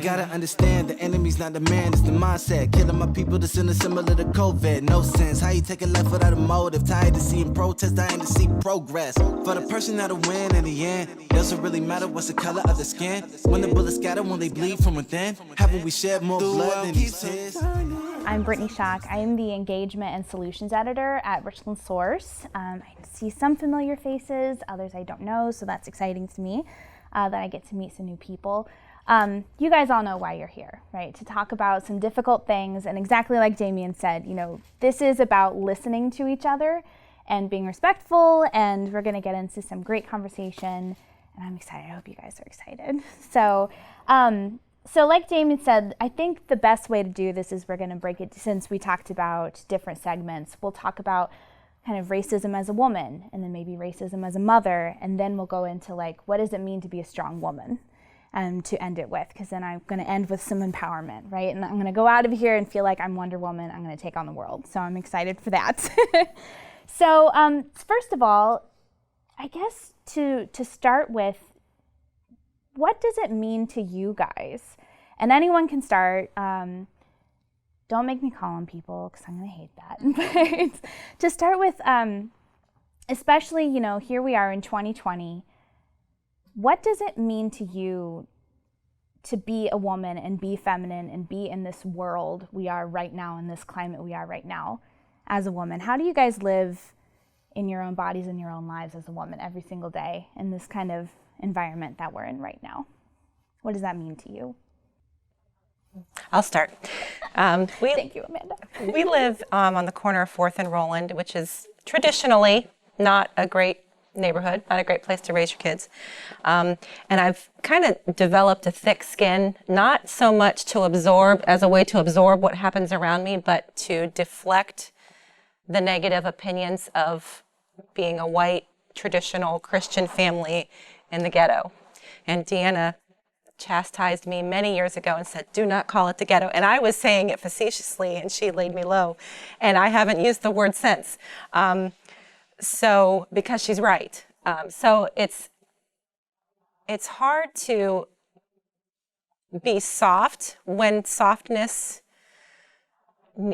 gotta understand the enemy's not the man, it's the mindset. Killing my people that's in a similar to COVID. No sense. How you take a life without a motive? Tired of seeing protest, dying to see progress. For the person that'll win in the end, doesn't really matter what's the color of the skin. When the bullets scatter, when they bleed from within, haven't we shed more blood than these tears? I'm Brittany Schock. I am the Engagement and Solutions Editor at Richland Source. I see some familiar faces, others I don't know, so that's exciting to me that I get to meet some new people. You guys all know why you're here, right? To talk about some difficult things, and exactly like Damien said, you know, this is about listening to each other and being respectful, and we're gonna get into some great conversation, and I'm excited. I hope you guys are excited. So like Damien said, I think the best way to do this is we're gonna break it, since we talked about different segments, we'll talk about kind of racism as a woman, and then maybe racism as a mother, and then we'll go into like, what does it mean to be a strong woman? To end it with, because then I'm going to end with some empowerment, right? And I'm going to go out of here and feel like I'm Wonder Woman. I'm going to take on the world. So I'm excited for that. So first of all, I guess to start with, what does it mean to you guys? And anyone can start. Don't make me call on people, because I'm going to hate that. But to start with, especially, you know, here we are in 2020. What does it mean to you to be a woman and be feminine and be in this world we are right now, in this climate we are right now as a woman? How do you guys live in your own bodies and your own lives as a woman every single day in this kind of environment that we're in right now? What does that mean to you? I'll start. Thank you, Amanda. We live on the corner of 4th and Roland, which is traditionally not a great neighborhood, not a great place to raise your kids. And I've kind of developed a thick skin, not so much to absorb, as a way to absorb what happens around me, but to deflect the negative opinions of being a white, traditional Christian family in the ghetto. And Deanna chastised me many years ago and said, do not call it the ghetto. And I was saying it facetiously, and she laid me low. And I haven't used the word since. So, because she's right. So it's hard to be soft when softness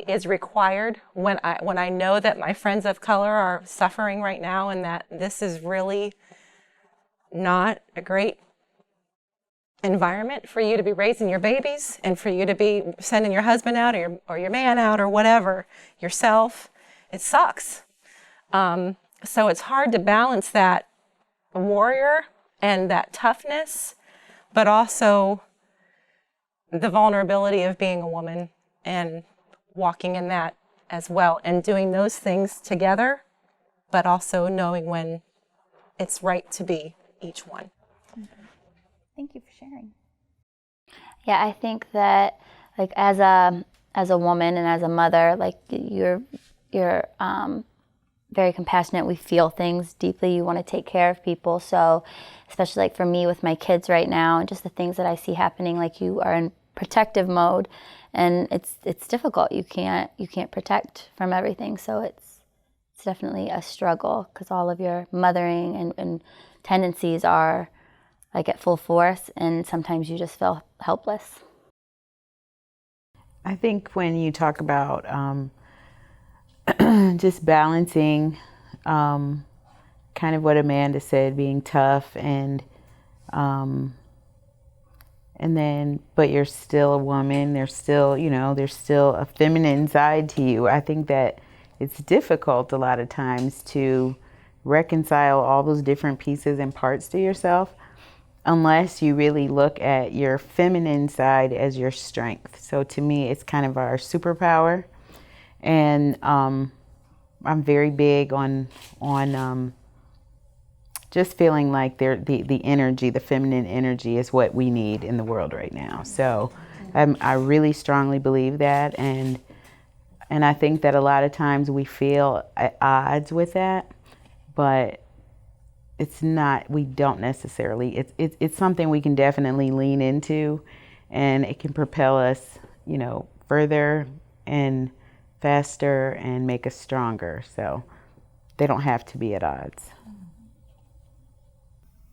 is required, when I know that my friends of color are suffering right now, and that this is really not a great environment for you to be raising your babies, and for you to be sending your husband out or your man out or whatever, yourself. It sucks. So it's hard to balance that warrior and that toughness, but also the vulnerability of being a woman and walking in that as well, and doing those things together, but also knowing when it's right to be each one. Thank you for sharing. Yeah, I think that like as a woman and as a mother, like you're very compassionate. We feel things deeply. You want to take care of people. So especially like for me with my kids right now, and just the things that I see happening, like you are in protective mode, and it's difficult. You can't protect from everything. So it's definitely a struggle, because all of your mothering and tendencies are like at full force, and sometimes you just feel helpless. I think when you talk about just balancing kind of what Amanda said, being tough and then, but you're still a woman, there's still a feminine side to you. I think that it's difficult a lot of times to reconcile all those different pieces and parts to yourself, unless you really look at your feminine side as your strength. So to me, it's kind of our superpower. And I'm very big on just feeling like the energy, the feminine energy, is what we need in the world right now. So I really strongly believe that, and I think that a lot of times we feel at odds with that, but it's not. We don't necessarily. It's something we can definitely lean into, and it can propel us, further and faster and make us stronger. So they don't have to be at odds.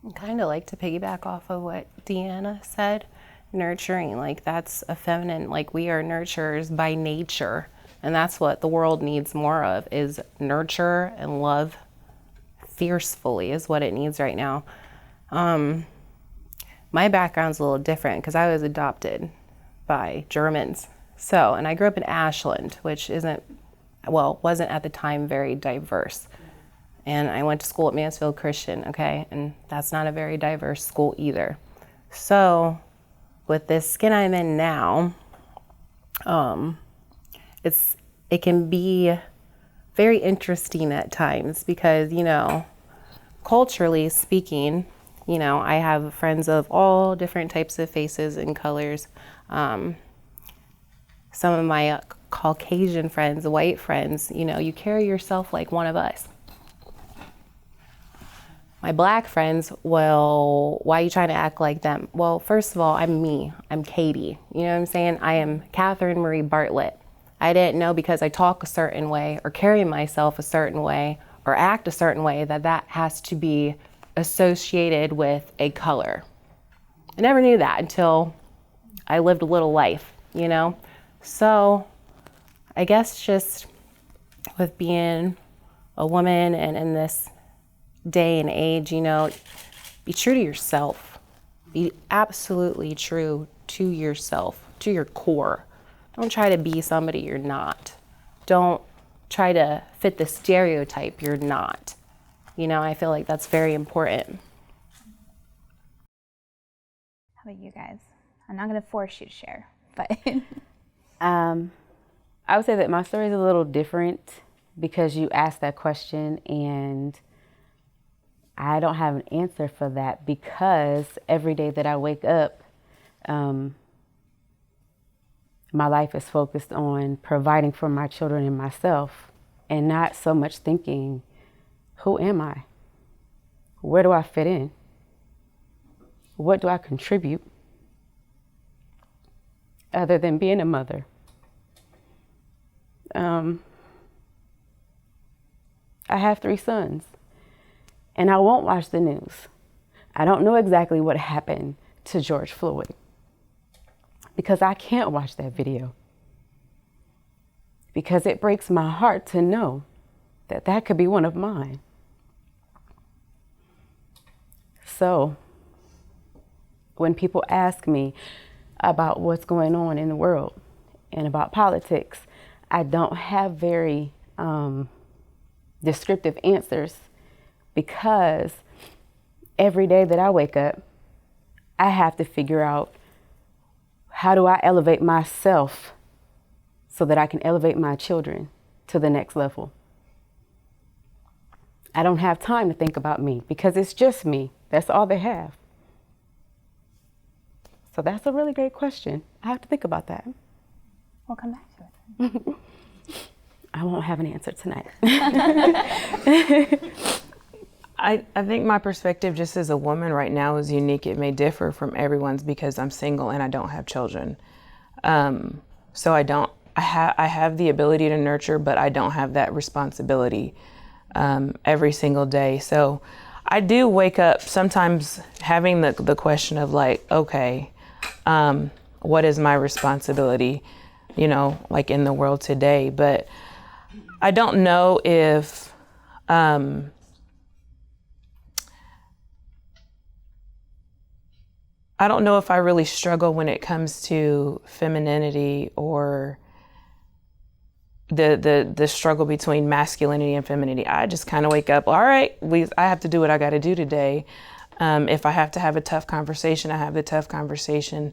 I kind of like to piggyback off of what Deanna said, nurturing. Like, that's a feminine, like, we are nurturers by nature. And that's what the world needs more of, is nurture and love fiercely is what it needs right now. My background's a little different because I was adopted by Germans. So, and I grew up in Ashland, which wasn't at the time very diverse. And I went to school at Mansfield Christian, okay? And that's not a very diverse school either. So, with this skin I'm in now, it can be very interesting at times because, you know, culturally speaking, you know, I have friends of all different types of faces and colors. Some of my Caucasian friends, white friends, you know, you carry yourself like one of us. My black friends, well, why are you trying to act like them? Well, first of all, I'm me. I'm Katie. You know what I'm saying? I am Kathryn Marie Bartlett. I didn't know because I talk a certain way or carry myself a certain way or act a certain way that has to be associated with a color. I never knew that until I lived a little life, you know? So I guess just with being a woman and in this day and age, you know, be true to yourself. Be absolutely true to yourself, to your core. Don't try to be somebody you're not. Don't try to fit the stereotype you're not. You know, I feel like that's very important. How about you guys? I'm not going to force you to share, but I would say that my story is a little different because you asked that question and I don't have an answer for that because every day that I wake up, my life is focused on providing for my children and myself and not so much thinking, who am I? Where do I fit in? What do I contribute other than being a mother? I have 3 sons and I won't watch the news. I don't know exactly what happened to George Floyd because I can't watch that video because it breaks my heart to know that that could be one of mine. So when people ask me about what's going on in the world and about politics, I don't have very descriptive answers because every day that I wake up, I have to figure out how do I elevate myself so that I can elevate my children to the next level. I don't have time to think about me because it's just me. That's all they have. So that's a really great question. I have to think about that. we'll come back to it. I won't have an answer tonight. I think my perspective just as a woman right now is unique. It may differ from everyone's because I'm single and I don't have children. So I have the ability to nurture, but I don't have that responsibility every single day. So I do wake up sometimes having the question of like, okay, what is my responsibility, like in the world today? But I don't know if, I don't know if I really struggle when it comes to femininity or the struggle between masculinity and femininity. I just kind of wake up, all right, I have to do what I got to do today. If I have to have a tough conversation, I have the tough conversation.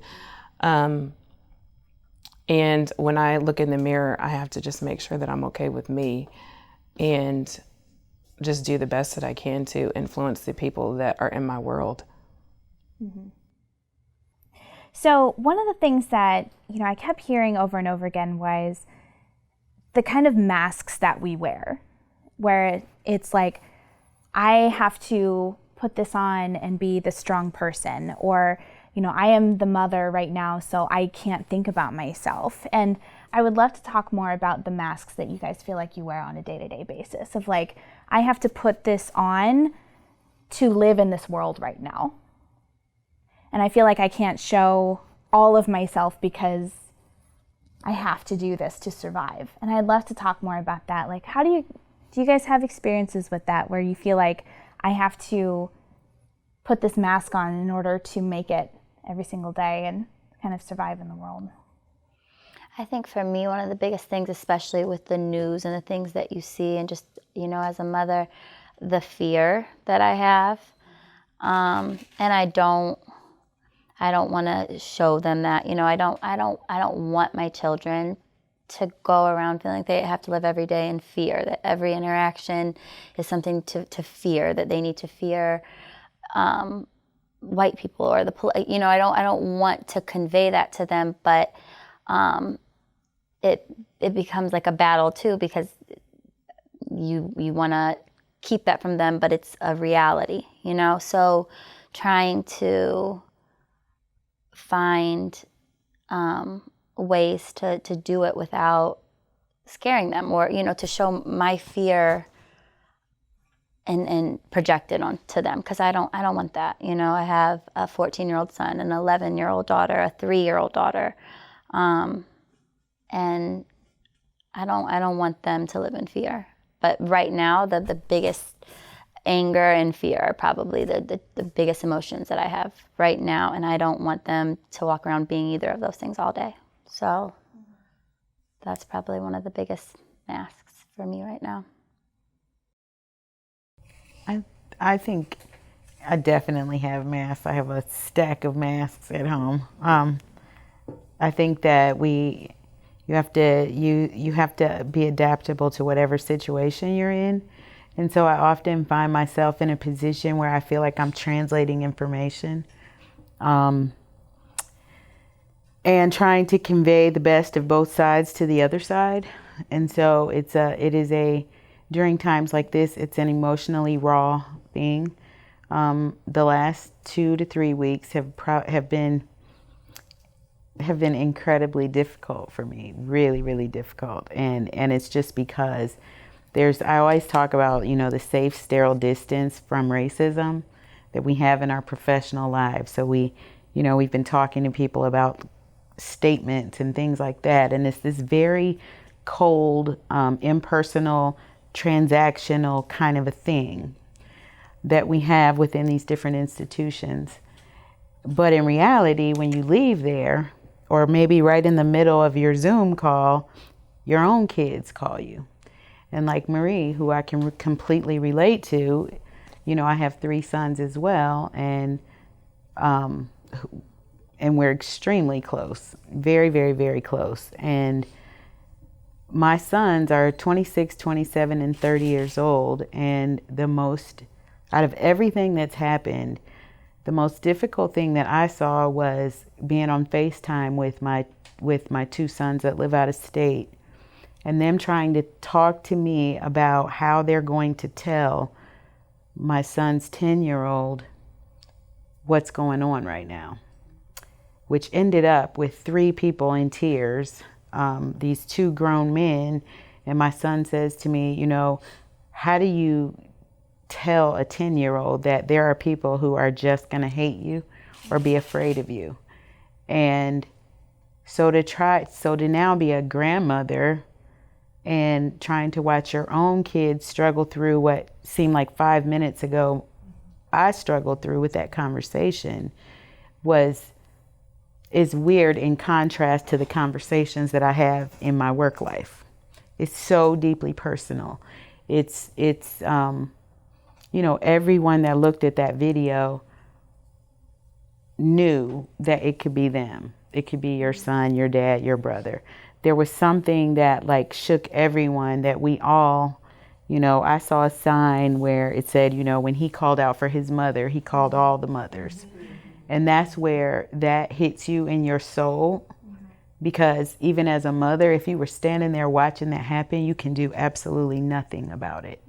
And when I look in the mirror, I have to just make sure that I'm okay with me and just do the best that I can to influence the people that are in my world. Mm-hmm. So one of the things that, I kept hearing over and over again was the kind of masks that we wear, where it's like, I have to put this on and be the strong person, or, I am the mother right now, so I can't think about myself. And I would love to talk more about the masks that you guys feel like you wear on a day-to-day basis of like, I have to put this on to live in this world right now. And I feel like I can't show all of myself because I have to do this to survive. And I'd love to talk more about that. Like, how do you guys have experiences with that where you feel like I have to put this mask on in order to make it every single day and kind of survive in the world? I think for me, one of the biggest things, especially with the news and the things that you see, and just, you know, as a mother, the fear that I have. And I don't want to show them that, you know, I don't want my children to go around feeling like they have to live every day in fear, that every interaction is something to fear, that they need to fear white people or the, you know, I don't want to convey that to them, but it becomes like a battle too, because you want to keep that from them, but it's a reality, you know? So trying to find ways to do it without scaring them, or, you know, to show my fear and project it onto them, because I don't want that. You know, I have a 14-year-old son, an 11-year-old daughter, a 3-year-old daughter, and I don't want them to live in fear. But right now, the biggest anger and fear are probably the biggest emotions that I have right now, and I don't want them to walk around being either of those things all day. So that's probably one of the biggest masks for me right now. I think I definitely have masks. I have a stack of masks at home. I think that you have to be adaptable to whatever situation you're in. And so I often find myself in a position where I feel like I'm translating information and trying to convey the best of both sides to the other side. And so during times like this, it's an emotionally raw thing. The last 2 to 3 weeks have been incredibly difficult for me, really, really difficult. And it's just because I always talk about, you know, the safe, sterile distance from racism that we have in our professional lives. So we've been talking to people about statements and things like that. And it's this very cold, impersonal, transactional kind of a thing that we have within these different institutions. But in reality, when you leave there, or maybe right in the middle of your Zoom call, your own kids call you. And like Marie, who I can completely relate to, you know, I have 3 sons as well, and we're extremely close, very, very, very close. And my sons are 26, 27, and 30 years old, and out of everything that's happened, the most difficult thing that I saw was being on FaceTime with my 2 sons that live out of state, and them trying to talk to me about how they're going to tell my son's 10-year-old what's going on right now, which ended up with 3 people in tears, these 2 grown men. And my son says to me, you know, how do you tell a 10-year-old that there are people who are just going to hate you or be afraid of you? And so to now be a grandmother and trying to watch your own kids struggle through what seemed like 5 minutes ago I struggled through with that conversation is weird in contrast to the conversations that I have in my work life. It's so deeply personal. It's you know, everyone that looked at that video knew that it could be them. It could be your son, your dad, your brother. There was something that like shook everyone, that we all, you know, I saw a sign where it said, you know, when he called out for his mother, he called all the mothers. And that's where that hits you in your soul, because even as a mother, if you were standing there watching that happen, you can do absolutely nothing about it.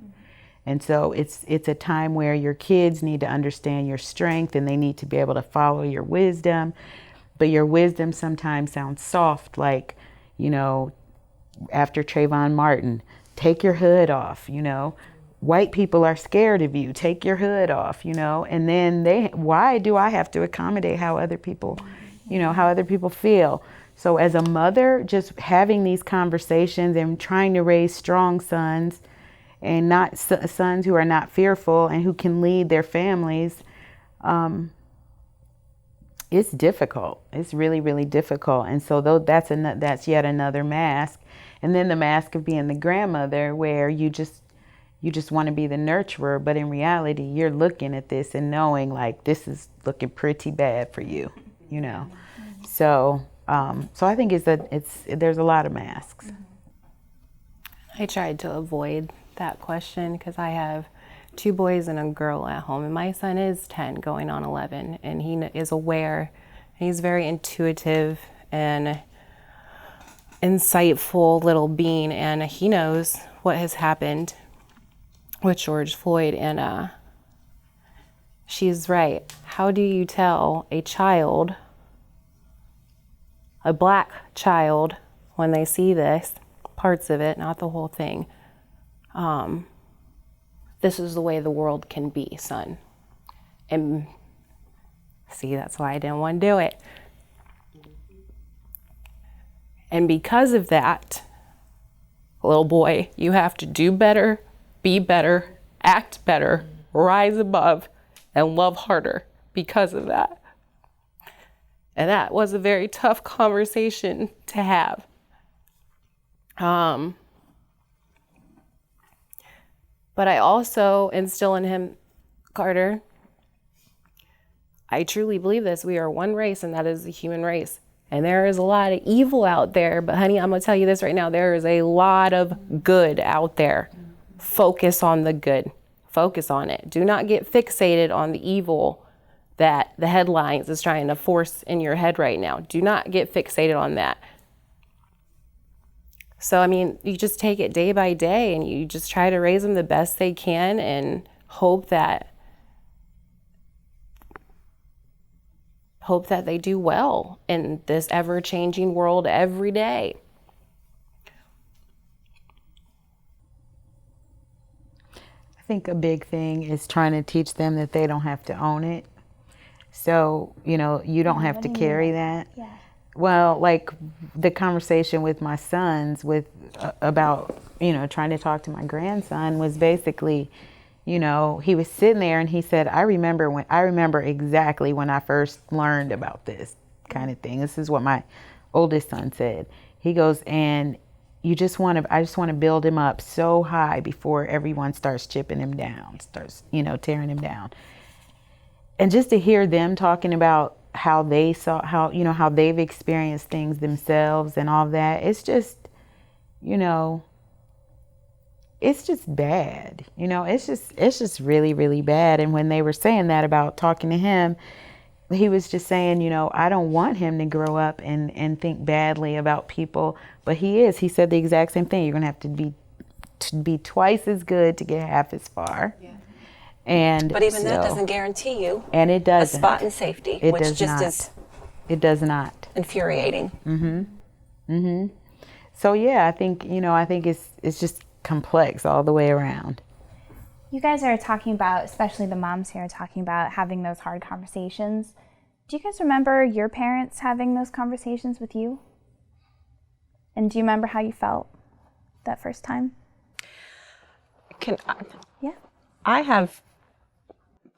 And so it's a time where your kids need to understand your strength, and they need to be able to follow your wisdom. But your wisdom sometimes sounds soft, like, you know, after Trayvon Martin, take your hood off, you know. White people are scared of you, take your hood off, you know. And then why do I have to accommodate how other people you know, how other people feel. So as a mother, just having these conversations and trying to raise strong sons and not sons who are not fearful and who can lead their families, it's difficult. It's really, really difficult. And so that's yet another mask. And then the mask of being the grandmother, where you just want to be the nurturer, but in reality, you're looking at this and knowing like this is looking pretty bad for you, you know. So I think there's a lot of masks. I tried to avoid that question because I have 2 boys and a girl at home, and my son is 10 going on 11, and he is aware. He's very intuitive and insightful little being, and he knows what has happened with George Floyd, and she's right. How do you tell a child, a black child, when they see this, parts of it, not the whole thing, this is the way the world can be, son. And see, that's why I didn't want to do it. And because of that, little boy, you have to do better, be better, act better, rise above, and love harder because of that. And that was a very tough conversation to have. But I also instill in him, Carter, I truly believe this. We are one race, and that is the human race. And there is a lot of evil out there. But honey, I'm going to tell you this right now. There is a lot of good out there. Focus on the good. Focus on it. Do not get fixated on the evil that the headlines is trying to force in your head right now. Do not get fixated on that. So, I mean, you just take it day by day and you just try to raise them the best they can and hope that they do well in this ever-changing world every day. I think a big thing is trying to teach them that they don't have to own it. So, you know, you don't have to carry that. Yeah. Well, like the conversation with my sons about, you know, trying to talk to my grandson was basically, you know, he was sitting there and he said, I remember exactly when I first learned about this kind of thing. This is what my oldest son said. He goes, and I just want to build him up so high before everyone starts chipping him down, tearing him down. And just to hear them talking about how how they've experienced things themselves and all that, it's just, you know, it's just bad. You know, it's just really, really bad. And when they were saying that about talking to him, he was just saying, you know, I don't want him to grow up and think badly about people, but he said the exact same thing. You're going to have to be twice as good to get half as far. Yeah. But even that doesn't guarantee you a spot in safety, which just is infuriating. Mm-hmm. Mm-hmm. So yeah, I think it's just complex all the way around. You guys are talking about, especially the moms here, are talking about having those hard conversations. Do you guys remember your parents having those conversations with you? And do you remember how you felt that first time? Yeah.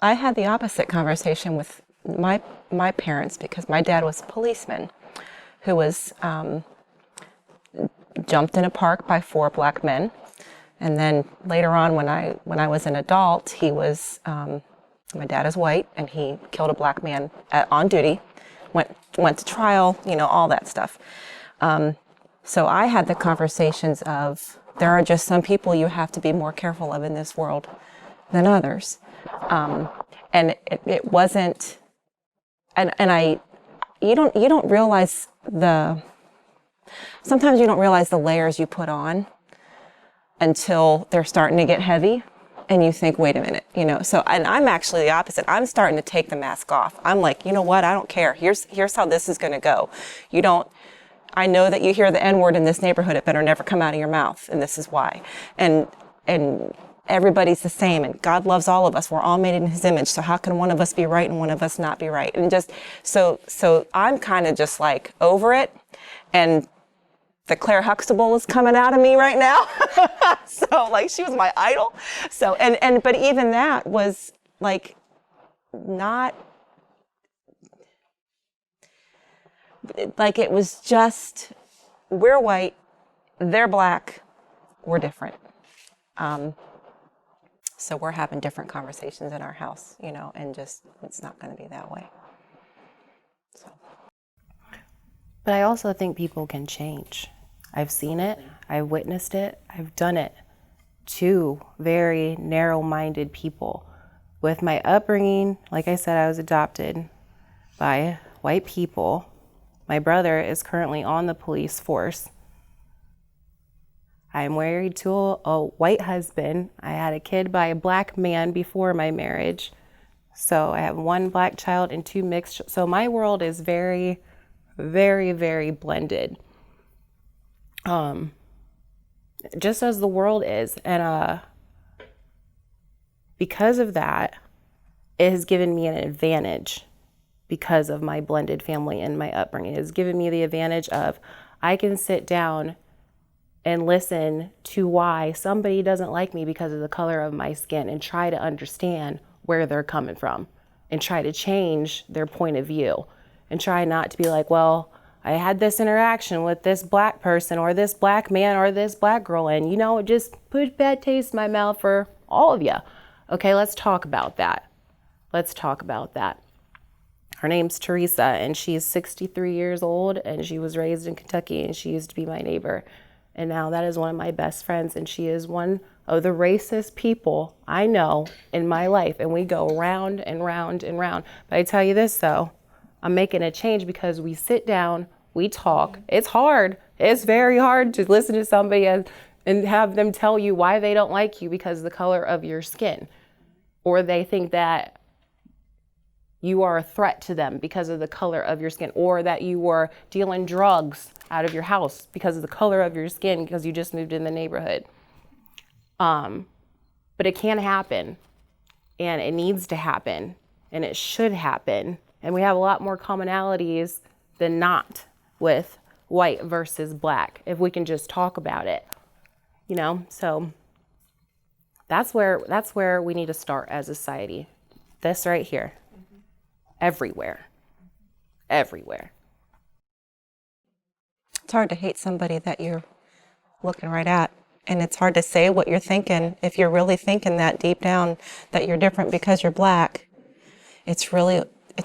I had the opposite conversation with my parents because my dad was a policeman who was jumped in a park by 4 black men. And then later on, when I was an adult, he was, my dad is white, and he killed a black man on duty, went to trial, you know, all that stuff. So I had the conversations of, there are just some people you have to be more careful of in this world than others. And it wasn't, you don't realize sometimes you don't realize the layers you put on until they're starting to get heavy and you think, wait a minute, you know. So, and I'm actually the opposite. I'm starting to take the mask off. I'm like, you know what, I don't care. Here's how this is gonna go. I know that you hear the N-word in this neighborhood, it better never come out of your mouth, and this is why. And everybody's the same and God loves all of us. We're all made in his image. So how can one of us be right and one of us not be right? And just, so I'm kind of just like over it. And the Claire Huxtable is coming out of me right now. So like, she was my idol. So, but even that was like not, like it was just, we're white, they're black, we're different. So we're having different conversations in our house, you know, and just, it's not going to be that way. So. But I also think people can change. I've seen it, I've witnessed it, I've done it to very narrow-minded people. With my upbringing, like I said, I was adopted by white people. My brother is currently on the police force. I'm married to a white husband. I had a kid by a black man before my marriage. So I have one black child and two mixed. So my world is very, very, very blended. Just as the world is. And because of that, it has given me an advantage because of my blended family and my upbringing. It has given me the advantage of I can sit down and listen to why somebody doesn't like me because of the color of my skin and try to understand where they're coming from and try to change their point of view and try not to be like, well, I had this interaction with this black person or this black man or this black girl and, you know, it just put bad taste in my mouth for all of you. Okay, let's talk about that. Let's talk about that. Her name's Teresa and she's 63 years old and she was raised in Kentucky and she used to be my neighbor. And now that is one of my best friends and she is one of the racist people I know in my life. And we go round and round and round. But I tell you this though, I'm making a change because we sit down, we talk. It's hard. It's very hard to listen to somebody and have them tell you why they don't like you because of the color of your skin. Or they think that you are a threat to them because of the color of your skin, or that you were dealing drugs out of your house because of the color of your skin because you just moved in the neighborhood. But it can happen, and it needs to happen, and it should happen. And we have a lot more commonalities than not with white versus black, if we can just talk about it, you know? So that's where we need to start as a society. This right here. Everywhere. Everywhere. It's hard to hate somebody that you're looking right at. And it's hard to say what you're thinking if you're really thinking that deep down that you're different because you're black. It's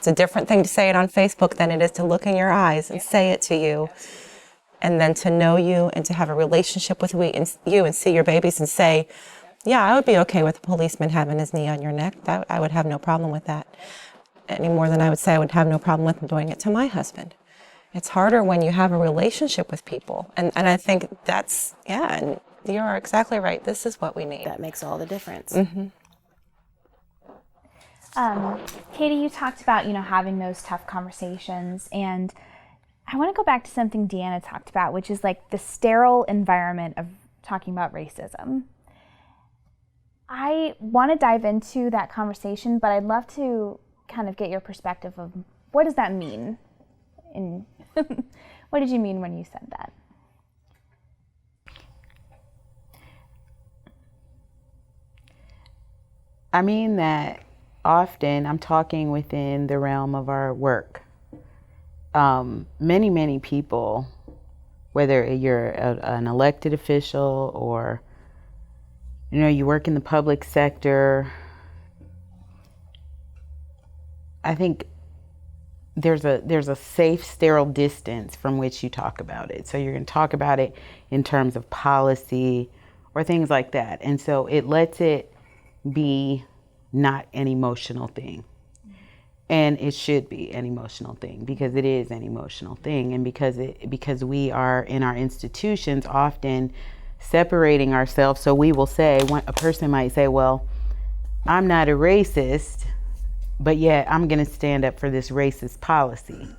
a different thing to say it on Facebook than it is to look in your eyes and say it to you. And then to know you and to have a relationship with you and see your babies and say, yeah, I would be okay with a policeman having his knee on your neck. I would have no problem with that. Any more than I would say I would have no problem with him doing it to my husband. It's harder when you have a relationship with people. And I think that's, yeah, and you are exactly right. This is what we need. That makes all the difference. Mm-hmm. Katie, you talked about, having those tough conversations, and I want to go back to something Deanna talked about, which is like the sterile environment of talking about racism. I want to dive into that conversation, but I'd love to kind of get your perspective of what does that mean? What did you mean when you said that? I mean that often I'm talking within the realm of our work. Many people, whether you're an elected official or, you work in the public sector, I think there's a safe, sterile distance from which you talk about it. So you're going to talk about it in terms of policy or things like that. And so it lets it be not an emotional thing. And it should be an emotional thing because it is an emotional thing. And because we are in our institutions often separating ourselves. So we will say, a person might say, well, I'm not a racist, but yet I'm going to stand up for this racist policy.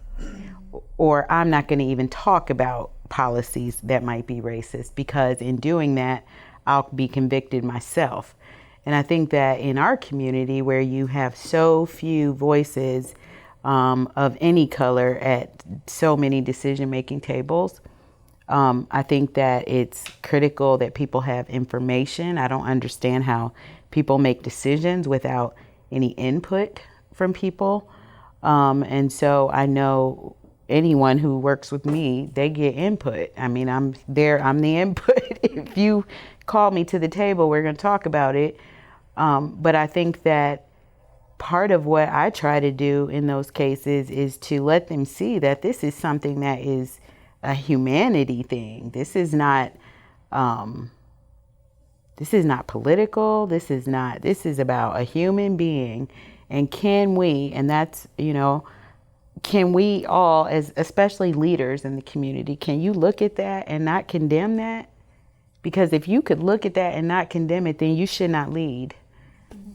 Or I'm not going to even talk about policies that might be racist because in doing that, I'll be convicted myself. And I think that in our community, where you have so few voices of any color at so many decision-making tables, I think that it's critical that people have information. I don't understand how people make decisions without any input from people. And so I know anyone who works with me, they get input. I mean, I'm the input. If you call me to the table, we're going to talk about it. But I think that part of what I try to do in those cases is to let them see that this is something that is a humanity thing. This is not political. This is about a human being. And can we all, as especially leaders in the community, can you look at that and not condemn that? Because if you could look at that and not condemn it, then you should not lead.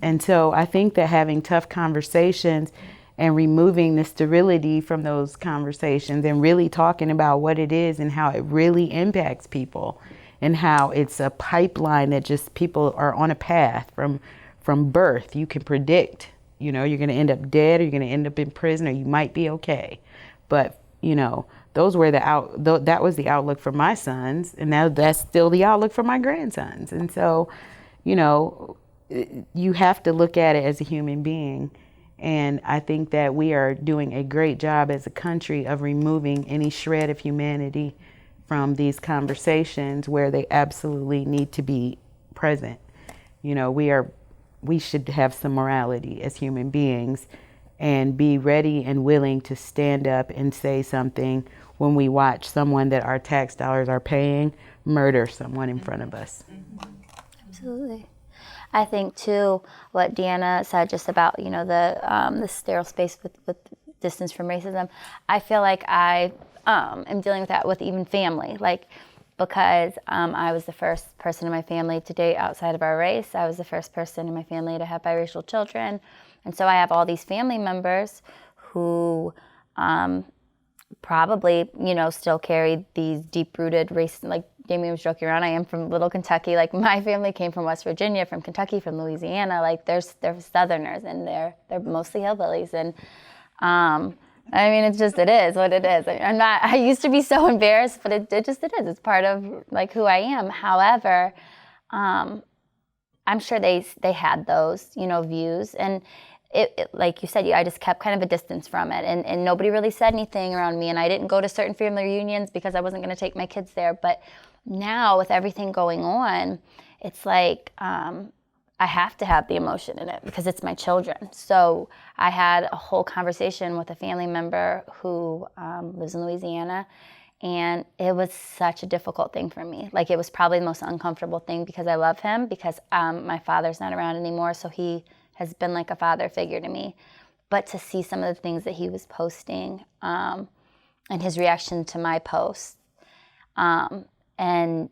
And so I think that having tough conversations and removing the sterility from those conversations and really talking about what it is and how it really impacts people and how it's a pipeline that just people are on a path from birth. You can predict, you're going to end up dead, or you're going to end up in prison, or you might be okay. But, those were that was the outlook for my sons, and now that's still the outlook for my grandsons. And so, you have to look at it as a human being. And I think that we are doing a great job as a country of removing any shred of humanity from these conversations where they absolutely need to be present. We should have some morality as human beings and be ready and willing to stand up and say something when we watch someone that our tax dollars are paying murder someone in front of us. Absolutely. I think too, what Deanna said just about, the sterile space with distance from racism, I feel like I am dealing with that with even family, because I was the first person in my family to date outside of our race. I was the first person in my family to have biracial children. And so I have all these family members who probably, still carry these deep-rooted race, like Damien was joking around, I am from Little Kentucky. My family came from West Virginia, from Kentucky, from Louisiana. They're Southerners, and they're mostly hillbillies. And it is what it is. I used to be so embarrassed, but it is. It's part of who I am. However, I'm sure they had those, views. And it like you said, I just kept kind of a distance from it, and nobody really said anything around me. And I didn't go to certain family reunions because I wasn't going to take my kids there. But now with everything going on, it's I have to have the emotion in it because it's my children. So I had a whole conversation with a family member who lives in Louisiana, and it was such a difficult thing for me. It was probably the most uncomfortable thing because I love him, because my father's not around anymore, so he has been like a father figure to me. But to see some of the things that he was posting and his reaction to my posts, and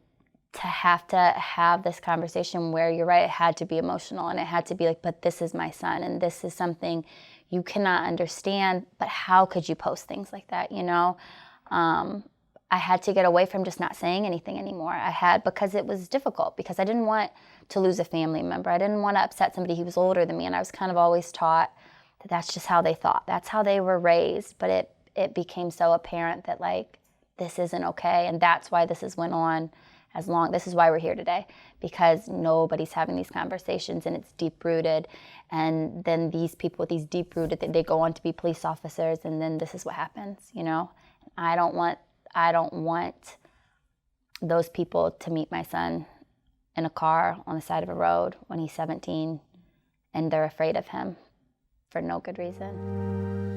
to have this conversation where you're right, it had to be emotional, and it had to be but this is my son, and this is something you cannot understand, but how could you post things like that, I had to get away from just not saying anything anymore. Because it was difficult, because I didn't want to lose a family member. I didn't want to upset somebody who was older than me, and I was kind of always taught that that's just how they thought. That's how they were raised, but it became so apparent that this isn't okay, and that's why this has went on as long. This is why we're here today, because nobody's having these conversations, and it's deep-rooted. And then these people with these deep-rooted, they go on to be police officers, and then this is what happens, I don't want those people to meet my son in a car on the side of a road when he's 17, and they're afraid of him for no good reason.